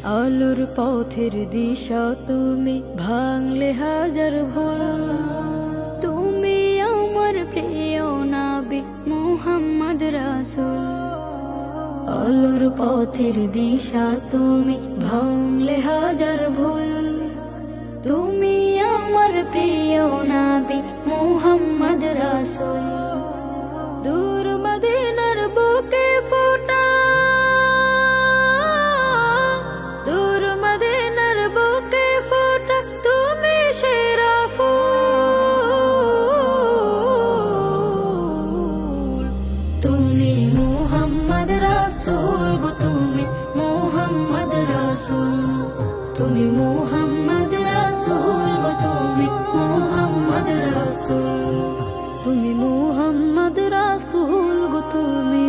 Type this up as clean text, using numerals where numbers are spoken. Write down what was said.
আলোর পথের দিশা তুমি, ভাঙলে হাজার ভুল। তুমি আমার প্রিয় নবী মুহাম্মদ রাসূল। আলোর পথের দিশা তুমি, ভাঙলে হাজার ভুল। তুমি আমার প্রিয় নবী মুহাম্মদ রাসূল। দূর মদিনার বুকে ফোটা, দূর মদিনার বুকে ফোটা তুমি সেরা ফুল। তুমি মুহাম্মদ রাসূল গো, তুমি মুহাম্মদ রাসূল। তুমি মুহাম্মদ রাসূল গো, তুমি মুহাম্মদ রাসূল। তুমি মুহাম্মদ রাসূল গো, তুমি